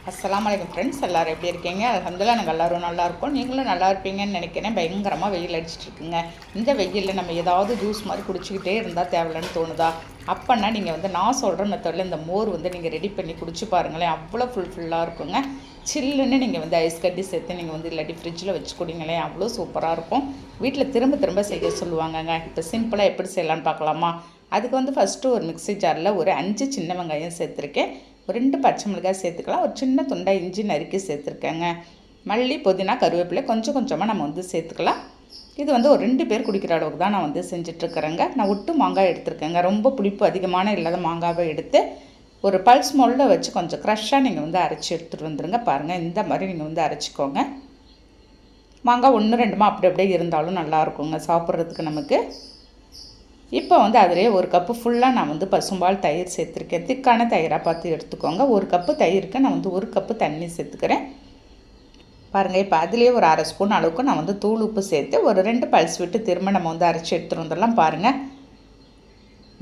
அஸ்ஸலாமு அலைக்கும் ஃப்ரெண்ட்ஸ், எல்லோரும் எப்படி இருக்கீங்க? அல்ஹம்துலில்லாஹ் நாங்கள் எல்லோரும் நல்லாயிருக்கோம். நீங்களும் நல்லா இருப்பீங்கன்னு நினைக்கிறேன். பயங்கரமாக வெயில் அடிச்சிட்டு இருக்குங்க. இந்த வெயிலில் நம்ம ஏதாவது ஜூஸ் மாதிரி குடிச்சிக்கிட்டே இருந்தால் தேவையில்லைன்னு தோணுதா? அப்போன்னா நீங்கள் நான் சொல்கிற மெத்தடில் இந்த மோர் நீங்கள் ரெடி பண்ணி குடிச்சு பாருங்களேன். அவ்வளோ ஃபுல்லாக இருக்குங்க. சில்லுன்னு நீங்கள் ஐஸ் கட்டி சேர்த்து நீங்கள் இல்லாட்டி ஃப்ரிட்ஜில் வச்சு குடிங்களேன். அவ்வளோ சூப்பராக இருக்கும். வீட்டில் திரும்ப திரும்ப செய்ய சொல்லுவாங்கங்க. இப்போ சிம்பிளாக எப்படி செய்யலான்னு பார்க்கலாமா? அதுக்கு ஃபஸ்ட்டு ஒரு மிக்ஸி ஜாரில் ஒரு 5 சின்ன வெங்காயம் சேர்த்துருக்கேன். ஒரு 2 பச்சை மிளகாய் சேர்த்துக்கலாம். ஒரு சின்ன துண்டாக இஞ்சி நறுக்கி சேர்த்துருக்கேங்க. மல்லி, புதினா, கருவேப்பிலை கொஞ்சம் கொஞ்சமாக நம்ம சேர்த்துக்கலாம். இது ஒரு 2 பேர் குடிக்கிற அளவுக்கு தான் நான் செஞ்சிட்ருக்கிறேங்க. நான் ஒட்டு மாங்காய் எடுத்துருக்கேங்க. ரொம்ப புளிப்பு அதிகமான இல்லாத மாங்காவை எடுத்து ஒரு பல்ஸ் மோல்டில் வச்சு கொஞ்சம் க்ரஷ்ஷாக நீங்கள் அரைச்சி எடுத்துகிட்டு வந்துடுங்க. பாருங்கள், இந்த மாதிரி நீங்கள் அரைச்சிக்கோங்க. மாங்காய் 1 2 அப்படி அப்படியே இருந்தாலும் நல்லாயிருக்குங்க சாப்பிட்றதுக்கு நமக்கு. இப்போ அதிலே ஒரு கப்பு ஃபுல்லாக நான் பசும்பால் தயிர் சேர்த்துருக்கேன். திக்கான தயிராக பார்த்து எடுத்துக்கோங்க. ஒரு கப்பு தயிருக்கு நான் 1 கப்பு தண்ணி சேர்த்துக்கிறேன். பாருங்கள், இப்போ அதிலே ஒரு 1/2 ஸ்பூன் அளவுக்கு நான் தூள் உப்பு சேர்த்து ஒரு 2 பல்ஸ் விட்டு திரும்ப நம்ம அரைச்சி எடுத்துகிட்டு வந்துடலாம். பாருங்கள்,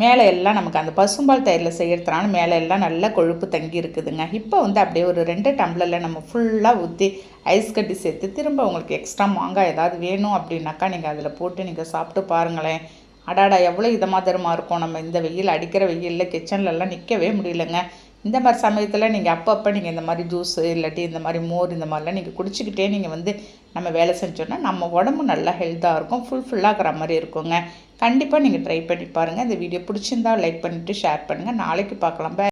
மேலே எல்லாம் நமக்கு அந்த பசும்பால் தயிரில் செய்கிறதுனால மேலே எல்லாம் நல்லா கொழுப்பு தங்கி இருக்குதுங்க. இப்போ அப்படியே ஒரு 2 டம்ளரில் நம்ம ஃபுல்லாக ஊற்றி ஐஸ் கட்டி சேர்த்து திரும்ப உங்களுக்கு எக்ஸ்ட்ரா மாங்காய் ஏதாவது வேணும் அப்படின்னாக்கா நீங்கள் அதில் போட்டு நீங்கள் சாப்பிட்டு பாருங்களேன். அடாடா, எவ்வளோ இதமாக இருக்கும். நம்ம இந்த வெயில் அடிக்கிற வெயிலில் கிச்சன்லலாம் நிற்கவே முடியலங்க. இந்த மாதிரி சமயத்தில் நீங்கள் அப்பப்போ நீங்கள் இந்த மாதிரி ஜூஸு இல்லாட்டி இந்த மாதிரி மோர் இந்த மாதிரிலாம் நீங்கள் குடிச்சிக்கிட்டே நீங்கள் நம்ம வேலை செஞ்சோன்னா நம்ம உடம்பு நல்லா ஹெல்த்தாக இருக்கும். ஃபுல்லாகிற மாதிரி இருக்குங்க. கண்டிப்பாக நீங்கள் ட்ரை பண்ணி பாருங்கள். இந்த வீடியோ பிடிச்சிருந்தா லைக் பண்ணிவிட்டு ஷேர் பண்ணுங்கள். நாளைக்கு பார்க்கலாம்.